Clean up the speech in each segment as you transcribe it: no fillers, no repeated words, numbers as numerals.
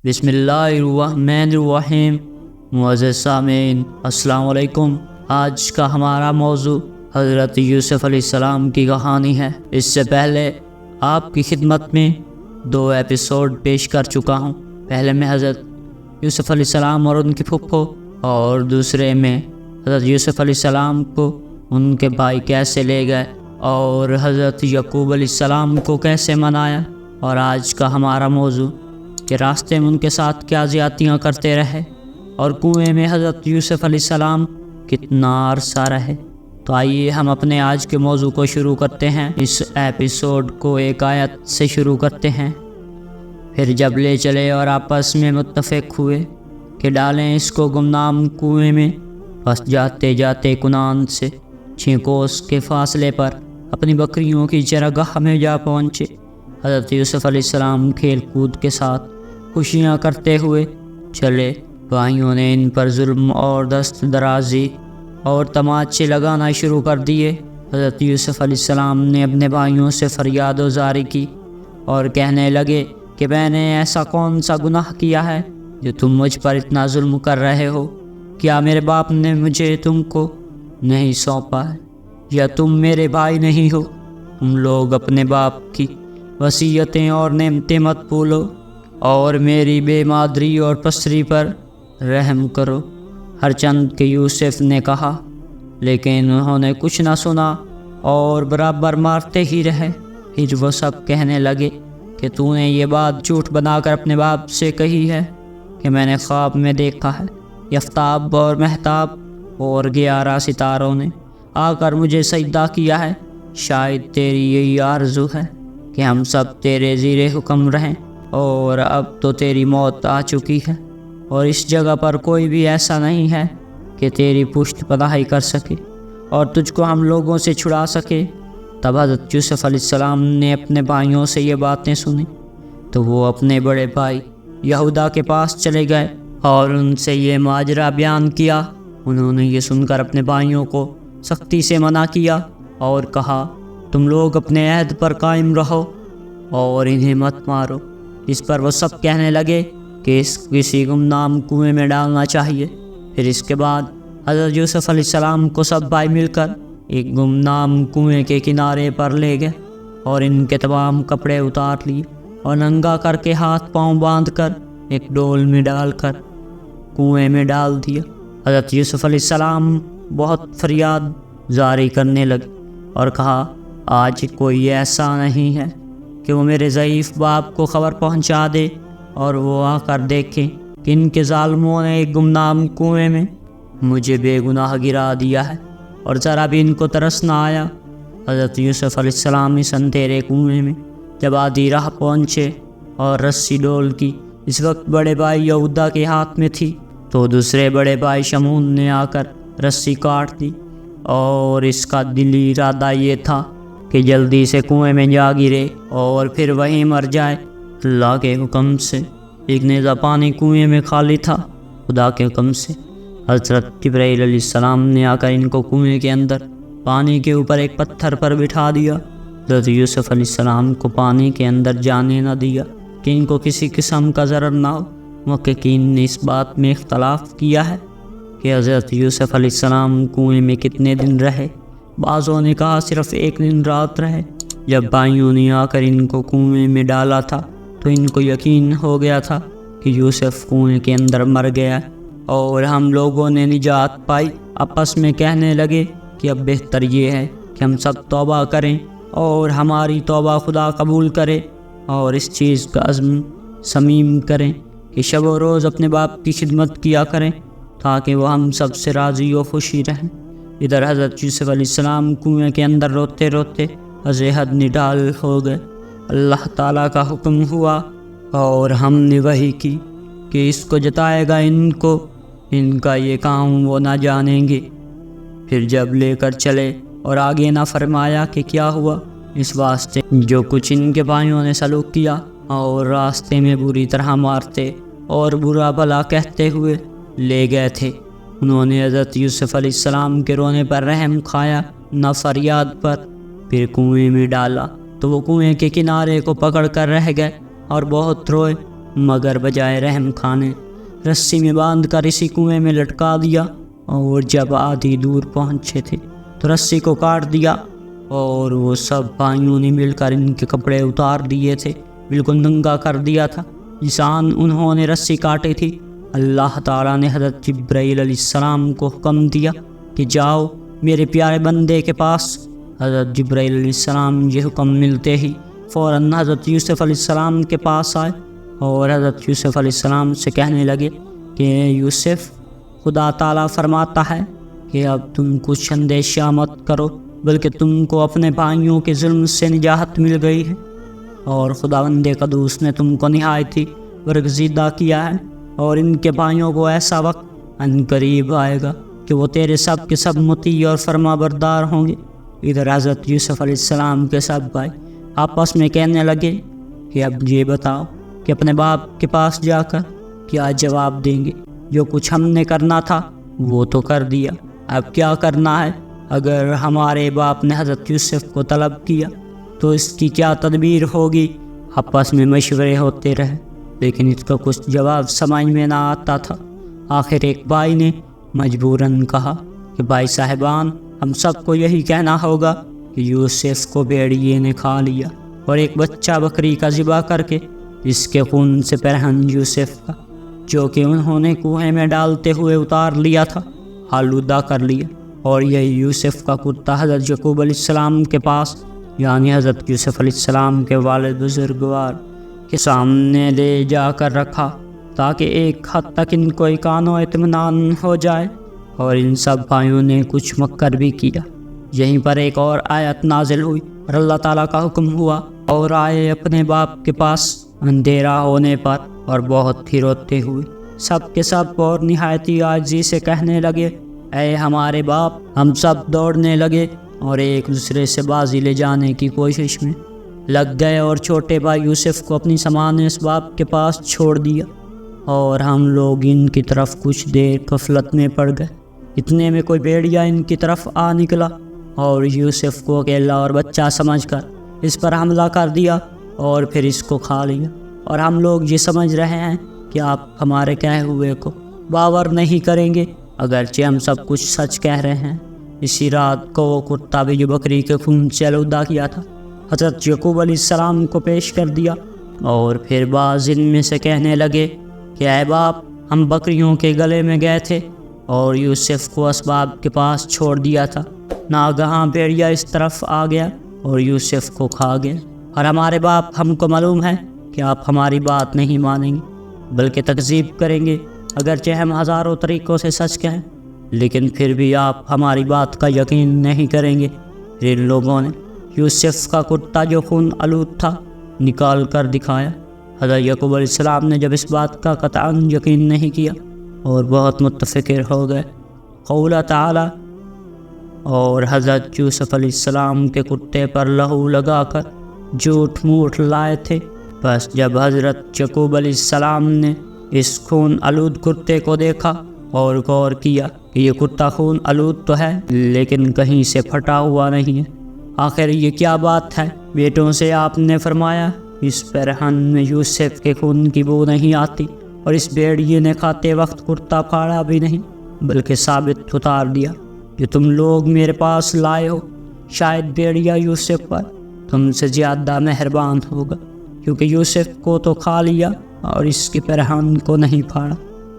بسم اللہ الرحمن الرحیم۔ معزز سامعین السلام علیکم۔ آج کا ہمارا موضوع حضرت یوسف علیہ السلام کی کہانی ہے۔ اس سے پہلے آپ کی خدمت میں 2 ایپیسوڈ پیش کر چکا ہوں۔ پہلے میں حضرت یوسف علیہ السلام اور ان کی پھپھو، اور دوسرے میں حضرت یوسف علیہ السلام کو ان کے بھائی کیسے لے گئے اور حضرت یعقوب علیہ السلام کو کیسے منایا۔ اور آج کا ہمارا موضوع کہ راستے میں ان کے ساتھ کیا زیادتیاں کرتے رہے اور کنویں میں حضرت یوسف علیہ السلام کتنا عرصہ رہے۔ تو آئیے ہم اپنے آج کے موضوع کو شروع کرتے ہیں۔ اس ایپیسوڈ کو ایک آیت سے شروع کرتے ہیں۔ پھر جب لے چلے اور آپس میں متفق ہوئے کہ ڈالیں اس کو گمنام کنویں میں، بس جاتے جاتے کنعان سے 6 کوس کے فاصلے پر اپنی بکریوں کی چراگاہ میں جا پہنچے۔ حضرت یوسف علیہ السلام کھیل کود کے ساتھ خوشیاں کرتے ہوئے چلے۔ بھائیوں نے ان پر ظلم اور دست درازی اور تماچے لگانا شروع کر دیے۔ حضرت یوسف علیہ السلام نے اپنے بھائیوں سے فریاد و زاری کی اور کہنے لگے کہ میں نے ایسا کون سا گناہ کیا ہے جو تم مجھ پر اتنا ظلم کر رہے ہو؟ کیا میرے باپ نے مجھے تم کو نہیں سونپا ہے، یا تم میرے بھائی نہیں ہو؟ تم لوگ اپنے باپ کی وصیتیں اور نعمتیں مت بھولو اور میری بے مادری اور پسری پر رحم کرو۔ ہر چند کہ یوسف نے کہا، لیکن انہوں نے کچھ نہ سنا اور برابر مارتے ہی رہے۔ پھر وہ سب کہنے لگے کہ تو نے یہ بات جھوٹ بنا کر اپنے باپ سے کہی ہے کہ میں نے خواب میں دیکھا ہے یفتاب اور مہتاب اور 11 ستاروں نے آ کر مجھے سجدہ کیا ہے۔ شاید تیری یہی آرزو ہے کہ ہم سب تیرے زیر حکم رہیں، اور اب تو تیری موت آ چکی ہے اور اس جگہ پر کوئی بھی ایسا نہیں ہے کہ تیری پشت پناہی کر سکے اور تجھ کو ہم لوگوں سے چھڑا سکے۔ تب حضرت یوسف علیہ السلام نے اپنے بھائیوں سے یہ باتیں سنی تو وہ اپنے بڑے بھائی یہودا کے پاس چلے گئے اور ان سے یہ ماجرا بیان کیا۔ انہوں نے یہ سن کر اپنے بھائیوں کو سختی سے منع کیا اور کہا، تم لوگ اپنے عہد پر قائم رہو اور انہیں مت مارو۔ اس پر وہ سب کہنے لگے کہ اس کسی گمنام کنویں میں ڈالنا چاہیے۔ پھر اس کے بعد حضرت یوسف علیہ السلام کو سب بھائی مل کر ایک گمنام کنویں کے کنارے پر لے گئے اور ان کے تمام کپڑے اتار لیے اور ننگا کر کے ہاتھ پاؤں باندھ کر ایک ڈول میں ڈال کر کنویں میں ڈال دیا۔ حضرت یوسف علیہ السلام بہت فریاد جاری کرنے لگے اور کہا، آج کوئی ایسا نہیں ہے کہ وہ میرے ضعیف باپ کو خبر پہنچا دے اور وہ آ کر دیکھیں کہ ان کے ظالموں نے ایک گمنام کنویں میں مجھے بے گناہ گرا دیا ہے اور ذرا بھی ان کو ترس نہ آیا۔ حضرت یوسف علیہ السلام اس اندھیرے کنویں میں جب آدھی راہ پہنچے اور رسی ڈول کی اس وقت بڑے بھائی یہودا کے ہاتھ میں تھی، تو دوسرے بڑے بھائی شمعون نے آ کر رسی کاٹ دی، اور اس کا دلی ارادہ یہ تھا کہ جلدی سے کنویں میں جا گرے اور پھر وہیں مر جائے۔ اللہ کے حکم سے ایک نیزہ پانی کنویں میں خالی تھا۔ خدا کے حکم سے حضرت جبرائیل علیہ السلام نے آ کر ان کو کنویں کے اندر پانی کے اوپر ایک پتھر پر بٹھا دیا۔ حضرت یوسف علیہ السلام کو پانی کے اندر جانے نہ دیا کہ ان کو کسی قسم کا ضرر نہ ہو۔ محققین نے اس بات میں اختلاف کیا ہے کہ حضرت یوسف علیہ السلام کنویں میں کتنے دن رہے۔ بعضوں نے کہا صرف 1 دن رات رہے۔ جب بھائیوں نے آ کر ان کو کنویں میں ڈالا تھا تو ان کو یقین ہو گیا تھا کہ یوسف کنویں کے اندر مر گیا اور ہم لوگوں نے نجات پائی۔ آپس میں کہنے لگے کہ اب بہتر یہ ہے کہ ہم سب توبہ کریں اور ہماری توبہ خدا قبول کرے اور اس چیز کا عزم صمیم کریں کہ شب و روز اپنے باپ کی خدمت کیا کریں تاکہ وہ ہم سب سے راضی و خوشی رہیں۔ ادھر حضرت یوسف علیہ السلام کنویں کے اندر روتے روتے از حد نڈال ہو گئے۔ اللہ تعالیٰ کا حکم ہوا اور ہم نے وحی کی کہ اس کو جتائے گا ان کو، ان کا یہ کام وہ نہ جانیں گے۔ پھر جب لے کر چلے اور آگے نہ فرمایا کہ کیا ہوا، اس واسطے جو کچھ ان کے بھائیوں نے سلوک کیا اور راستے میں بری طرح مارتے اور برا بھلا کہتے ہوئے لے گئے تھے۔ انہوں نے حضرت یوسف علیہ السلام کے رونے پر رحم کھایا نہ فریاد پر۔ پھر کنویں میں ڈالا تو وہ کنویں کے کنارے کو پکڑ کر رہ گئے اور بہت روئے، مگر بجائے رحم کھانے رسی میں باندھ کر اسی کنویں میں لٹکا دیا، اور جب آدھی دور پہنچے تھے تو رسی کو کاٹ دیا، اور وہ سب بھائیوں نے مل کر ان کے کپڑے اتار دیے تھے، بالکل ننگا کر دیا تھا جسان انہوں نے رسی کاٹی تھی۔ اللہ تعالیٰ نے حضرت جبرائیل علیہ السلام کو حکم دیا کہ جاؤ میرے پیارے بندے کے پاس۔ حضرت جبرائیل علیہ السلام یہ حکم ملتے ہی فوراً حضرت یوسف علیہ السلام کے پاس آئے، اور حضرت یوسف علیہ السلام سے کہنے لگے کہ یوسف، خدا تعالیٰ فرماتا ہے کہ اب تم کچھ اندیشہ مت کرو، بلکہ تم کو اپنے بھائیوں کے ظلم سے نجات مل گئی ہے، اور خداوند قدوس نے تم کو نہایت ہی برگزیدہ کیا ہے، اور ان کے بھائیوں کو ایسا وقت ان قریب آئے گا کہ وہ تیرے سب کے سب مطیع اور فرما بردار ہوں گے۔ ادھر حضرت یوسف علیہ السلام کے سب بھائی آپس میں کہنے لگے کہ اب یہ بتاؤ کہ اپنے باپ کے پاس جا کر کیا جواب دیں گے؟ جو کچھ ہم نے کرنا تھا وہ تو کر دیا، اب کیا کرنا ہے؟ اگر ہمارے باپ نے حضرت یوسف کو طلب کیا تو اس کی کیا تدبیر ہوگی؟ آپس میں مشورے ہوتے رہے، لیکن اس کا کچھ جواب سمجھ میں نہ آتا تھا۔ آخر ایک بھائی نے مجبوراً کہا کہ بھائی صاحبان، ہم سب کو یہی کہنا ہوگا کہ یوسف کو بھیڑیے نے کھا لیا، اور ایک بچہ بکری کا ذبح کر کے اس کے خون سے پرہن یوسف کا، جو کہ انہوں نے کنویں میں ڈالتے ہوئے اتار لیا تھا، آلودہ کر لیا، اور یہ یوسف کا کتا حضرت یعقوب علیہ السلام کے پاس، یعنی حضرت یوسف علیہ السلام کے والد بزرگوار کے سامنے لے جا کر رکھا، تاکہ ایک حد تک ان کو اطمینان و اطمینان ہو جائے۔ اور ان سب بھائیوں نے کچھ مکر بھی کیا۔ یہیں پر ایک اور آیت نازل ہوئی اور اللہ تعالیٰ کا حکم ہوا، اور آئے اپنے باپ کے پاس اندھیرا ہونے پر، اور بہت ہی روتے ہوئے سب کے سب اور نہایت ہی عاجزی سے کہنے لگے، اے ہمارے باپ۔ ہم سب دوڑنے لگے اور ایک دوسرے سے بازی لے جانے کی کوشش میں لگ گئے، اور چھوٹے بھائی یوسف کو اپنی سامان اسباب کے پاس چھوڑ دیا، اور ہم لوگ ان کی طرف کچھ دیر غفلت میں پڑ گئے۔ اتنے میں کوئی بھیڑیا ان کی طرف آ نکلا، اور یوسف کو اکیلا اور بچہ سمجھ کر اس پر حملہ کر دیا، اور پھر اس کو کھا لیا۔ اور ہم لوگ یہ سمجھ رہے ہیں کہ آپ ہمارے کہے ہوئے کو باور نہیں کریں گے، اگرچہ ہم سب کچھ سچ کہہ رہے ہیں۔ اسی رات کو وہ کتا بھی جو بکری کے خون سے آلودہ کیا تھا حضرت یعقوب علیہ السلام کو پیش کر دیا، اور پھر بعض ان میں سے کہنے لگے کہ اے باپ، ہم بکریوں کے گلے میں گئے تھے اور یوسف کو اسباب کے پاس چھوڑ دیا تھا، ناگہاں بھیڑیا اس طرف آ گیا اور یوسف کو کھا گیا، اور ہمارے باپ، ہم کو معلوم ہے کہ آپ ہماری بات نہیں مانیں گے بلکہ تکذیب کریں گے، اگرچہ ہم ہزاروں طریقوں سے سچ کہیں، لیکن پھر بھی آپ ہماری بات کا یقین نہیں کریں گے۔ ان لوگوں نے یوسف کا کتا جو خون آلود تھا نکال کر دکھایا۔ حضرت یعقوب علیہ السلام نے جب اس بات کا قطعاً یقین نہیں کیا اور بہت متفکر ہو گئے، قول تعالی، اور حضرت یوسف علیہ السلام کے کتے پر لہو لگا کر جھوٹ موٹ لائے تھے۔ بس جب حضرت یعقوب علیہ السلام نے اس خون آلود کتے کو دیکھا اور غور کیا کہ یہ کتا خون آلود تو ہے لیکن کہیں سے پھٹا ہوا نہیں ہے، آخر یہ کیا بات ہے؟ بیٹوں سے آپ نے فرمایا اس پرہن میں یوسف کے خون کی بو نہیں آتی، اور اس بھیڑیے نے کھاتے وقت کرتا پھاڑا بھی نہیں بلکہ ثابت اتار دیا جو تم لوگ میرے پاس لائے ہو۔ شاید بھیڑیا یوسف پر تم سے زیادہ مہربان ہوگا، کیونکہ یوسف کو تو کھا لیا اور اس کے پرہن کو نہیں پھاڑا۔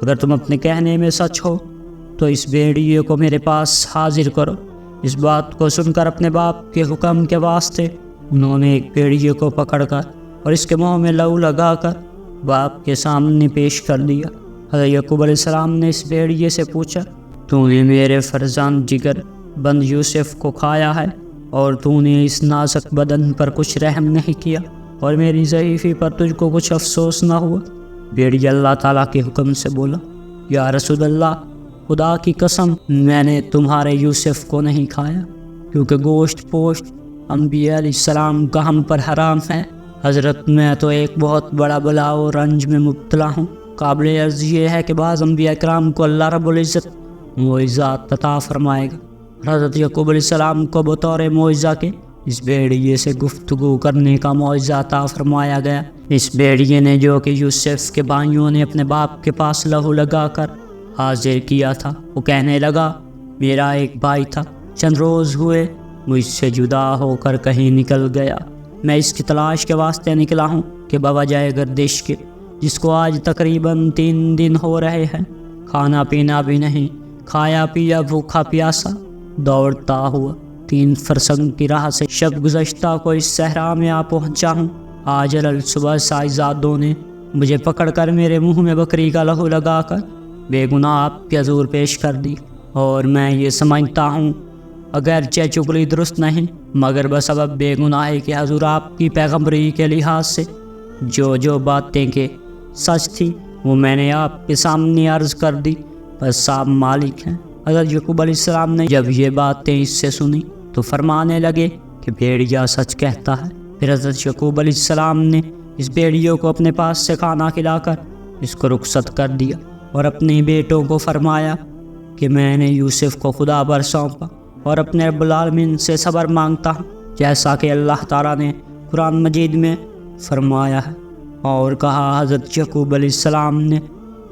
اگر تم اپنے کہنے میں سچ ہو تو اس بھیڑیے کو میرے پاس حاضر کرو۔ اس بات کو سن کر اپنے باپ کے حکم کے واسطے انہوں نے ایک بھیڑیے کو پکڑ کر اور اس کے منہ میں لہو لگا کر باپ کے سامنے پیش کر دیا۔ حضرت یعقوب علیہ السلام نے اس بھیڑیے سے پوچھا، تو نے میرے فرزند جگر بند یوسف کو کھایا ہے اور تو نے اس نازک بدن پر کچھ رحم نہیں کیا اور میری ضعیفی پر تجھ کو کچھ افسوس نہ ہوا؟ بھیڑیا اللہ تعالیٰ کے حکم سے بولا، یا رسول اللہ، خدا کی قسم میں نے تمہارے یوسف کو نہیں کھایا، کیونکہ گوشت پوشت انبیاء علیہ السلام کا ہم پر حرام ہے۔ حضرت میں تو ایک بہت بڑا بلا و رنج میں مبتلا ہوں۔ قابل عرض یہ ہے کہ بعض انبیاء کرام کو اللہ رب العزت معجزات عطا فرمائے گا۔ حضرت یعقوب علیہ السلام کو بطور معجزہ کے اس بھیڑیے سے گفتگو کرنے کا معجزہ عطا فرمایا گیا۔ اس بھیڑیے نے جو کہ یوسف کے بھائیوں نے اپنے باپ کے پاس لہو لگا کر حاضر کیا تھا، وہ کہنے لگا، میرا ایک بھائی تھا، چند روز ہوئے مجھ سے جدا ہو کر کہیں نکل گیا۔ میں اس کی تلاش کے واسطے نکلا ہوں کہ بوجہ گردش کے، جس کو آج تقریباً 3 دن ہو رہے ہیں، کھانا پینا بھی نہیں، کھایا پیا بھوکا پیاسا دوڑتا ہوا 3 فرسنگ کی راہ سے شب گزشتہ کو اس صحرا میں آ پہنچا ہوں۔ آج صبح سائزادوں نے مجھے پکڑ کر میرے منہ میں بکری کا لہو لگا کر بے گناہ آپ کے حضور پیش کر دی، اور میں یہ سمجھتا ہوں اگرچہ چگلی درست نہیں، مگر بسبب بے گناہی کہ حضور آپ کی پیغمبری کے لحاظ سے جو باتیں کہ سچ تھی وہ میں نے آپ کے سامنے عرض کر دی، بس آپ مالک ہیں۔ حضرت یعقوب علیہ السلام نے جب یہ باتیں اس سے سنی تو فرمانے لگے کہ بھیڑیا سچ کہتا ہے۔ پھر حضرت یعقوب علیہ السلام نے اس بھیڑیوں کو اپنے پاس سے کھانا کھلا کر اس کو رخصت کر دیا، اور اپنے بیٹوں کو فرمایا کہ میں نے یوسف کو خدا پر سونپا اور اپنے رب العالمین سے صبر مانگتا ہوں، جیسا کہ اللہ تعالیٰ نے قرآن مجید میں فرمایا ہے۔ اور کہا حضرت یعقوب علیہ السلام نے،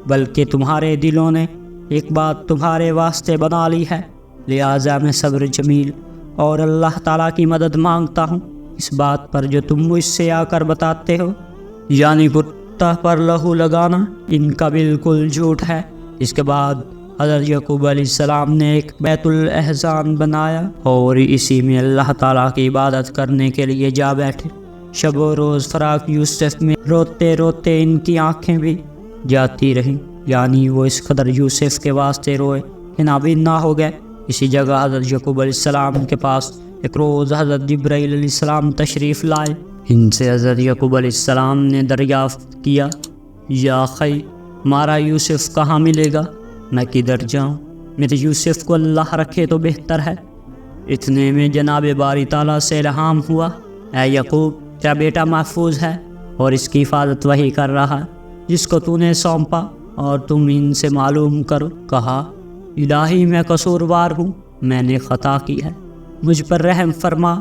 بلکہ تمہارے دلوں نے ایک بات تمہارے واسطے بنا لی ہے، لہٰذا میں صبر جمیل اور اللہ تعالیٰ کی مدد مانگتا ہوں اس بات پر جو تم مجھ سے آ کر بتاتے ہو، یعنی کتا پر لہو لگانا ان کا بالکل جھوٹ ہے۔ اس کے بعد حضرت یعقوب علیہ السلام نے ایک بیت الاحزان بنایا اور اسی میں اللہ تعالیٰ کی عبادت کرنے کے لیے جا بیٹھے۔ شب و روز فراق یوسف میں روتے روتے ان کی آنکھیں بھی جاتی رہیں، یعنی وہ اس قدر یوسف کے واسطے روئے کہ نابینا ہو گئے۔ اسی جگہ حضرت یعقوب علیہ السلام کے پاس ایک روز حضرت جبرائیل علیہ السلام تشریف لائے۔ ان سے حضرت یعقوب علیہ السلام نے دریافت کیا، یا اخی، ہمارا یوسف کہاں ملے گا؟ میں کدھر جاؤں؟ میرے یوسف کو اللہ رکھے تو بہتر ہے۔ اتنے میں جناب باری تعالیٰ سے الہام ہوا، اے یعقوب، تیرا بیٹا محفوظ ہے اور اس کی حفاظت وہی کر رہا ہے جس کو تو نے سونپا، اور تم ان سے معلوم کرو۔ کہا، الہی میں قصوروار ہوں، میں نے خطا کی ہے، مجھ پر رحم فرما۔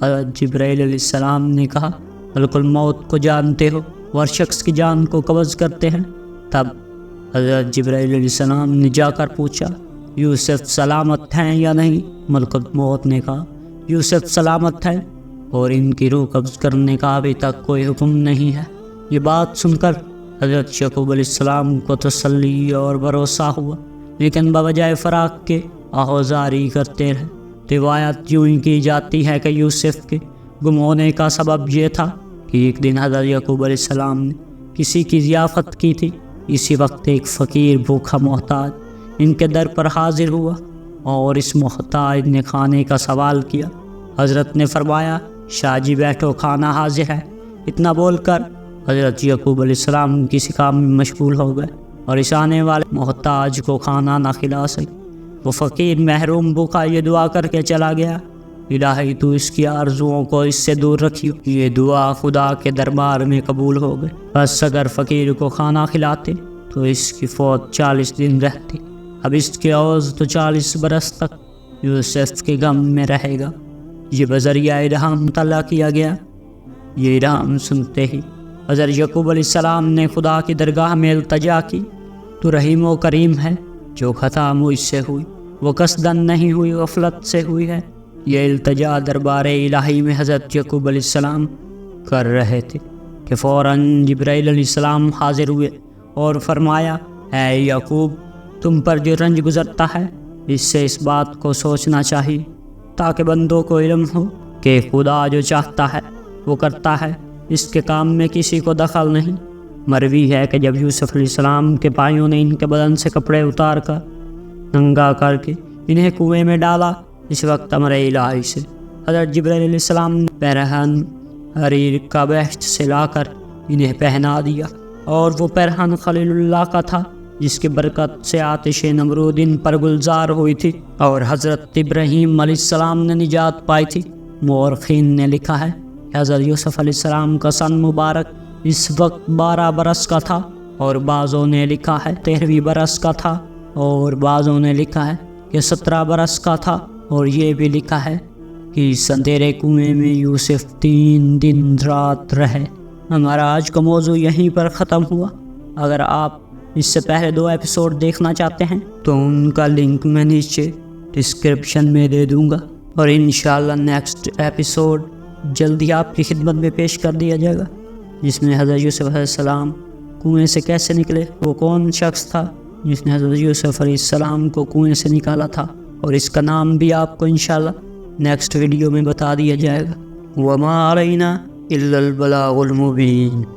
حضرت جبرائیل علیہ السلام نے کہا، بالکل موت کو جانتے ہو اور شخص کی جان کو قبض کرتے ہیں۔ تب حضرت جبرائیل علیہ السلام نے جا کر پوچھا، یوسف سلامت ہیں یا نہیں؟ ملکت موت نے کہا، یوسف سلامت ہیں اور ان کی روح قبض کرنے کا ابھی تک کوئی حکم نہیں ہے۔ یہ بات سن کر حضرت یعقوب علیہ السلام کو تسلی اور بھروسہ ہوا، لیکن بوجہ فراق کے آہوزاری کرتے رہے۔ روایت یوں ہی کی جاتی ہے کہ یوسف کے گم ہونے کا سبب یہ تھا کہ ایک دن حضرت یعقوب علیہ السلام نے کسی کی ضیافت کی تھی۔ اسی وقت ایک فقیر بھوکا محتاج ان کے در پر حاضر ہوا اور اس محتاج نے کھانے کا سوال کیا۔ حضرت نے فرمایا، شاہ جی بیٹھو، کھانا حاضر ہے۔ اتنا بول کر حضرت یعقوب علیہ السلام کسی کام میں مشغول ہو گئے اور اس آنے والے محتاج کو کھانا نہ کھلا سکے۔ وہ فقیر محروم بھوکا یہ دعا کر کے چلا گیا، الہی تو اس کی آرزوؤں کو اس سے دور رکھیو۔ یہ دعا خدا کے دربار میں قبول ہو گئی۔ بس اگر فقیر کو کھانا کھلاتے تو اس کی فوت 40 دن رہتی، اب اس کی عوض تو 40 برس تک یوسف کے غم میں رہے گا۔ یہ بذریعہ الہام مطلع کیا گیا۔ یہ الہام سنتے ہی حضرت یعقوب علیہ السلام نے خدا کی درگاہ میں التجا کی، تو رحیم و کریم ہے، جو خطا مجھ سے ہوئی وہ قصدن نہیں ہوئی، غفلت سے ہوئی ہے۔ یہ التجا دربار الہی میں حضرت یعقوب علیہ السلام کر رہے تھے کہ فوراً جبرائیل علیہ السلام حاضر ہوئے اور فرمایا، اے یعقوب، تم پر جو رنج گزرتا ہے اس سے اس بات کو سوچنا چاہیے، تاکہ بندوں کو علم ہو کہ خدا جو چاہتا ہے وہ کرتا ہے، اس کے کام میں کسی کو دخل نہیں۔ مروی ہے کہ جب یوسف علیہ السلام کے بھائیوں نے ان کے بدن سے کپڑے اتار کر ننگا کر کے انہیں کنویں میں ڈالا، اس وقت امر الہی سے حضرت جبرائیل علیہ السلام نے پیرہن حریر کا بہشت سے لا کر انہیں پہنا دیا، اور وہ پیرہن خلیل اللہ کا تھا جس کی برکت سے آتش نمرود ان پر گلزار ہوئی تھی اور حضرت ابراہیم علیہ السلام نے نجات پائی تھی۔ مورخین نے لکھا ہے کہ حضرت یوسف علیہ السلام کا سن مبارک اس وقت 12 برس کا تھا، اور بعضوں نے لکھا ہے 13 برس کا تھا، اور بعضوں نے لکھا ہے کہ 17 برس کا تھا، اور یہ بھی لکھا ہے کہ اس اندھیرے کنویں میں یوسف 3 دن رات رہے۔ ہمارا آج کا موضوع یہیں پر ختم ہوا۔ اگر آپ اس سے پہلے 2 ایپیسوڈ دیکھنا چاہتے ہیں تو ان کا لنک میں نیچے ڈسکرپشن میں دے دوں گا، اور انشاءاللہ نیکسٹ ایپیسوڈ جلدی آپ کی خدمت میں پیش کر دیا جائے گا، جس میں حضرت یوسف علیہ السلام کنویں سے کیسے نکلے، وہ کون شخص تھا جس نے حضرت یوسف علیہ السلام کو کنویں سے نکالا تھا، اور اس کا نام بھی آپ کو انشاءاللہ نیکسٹ ویڈیو میں بتا دیا جائے گا۔ وَمَا عَلَيْنَا إِلَّا الْبَلَاغُ الْمُبِينُ۔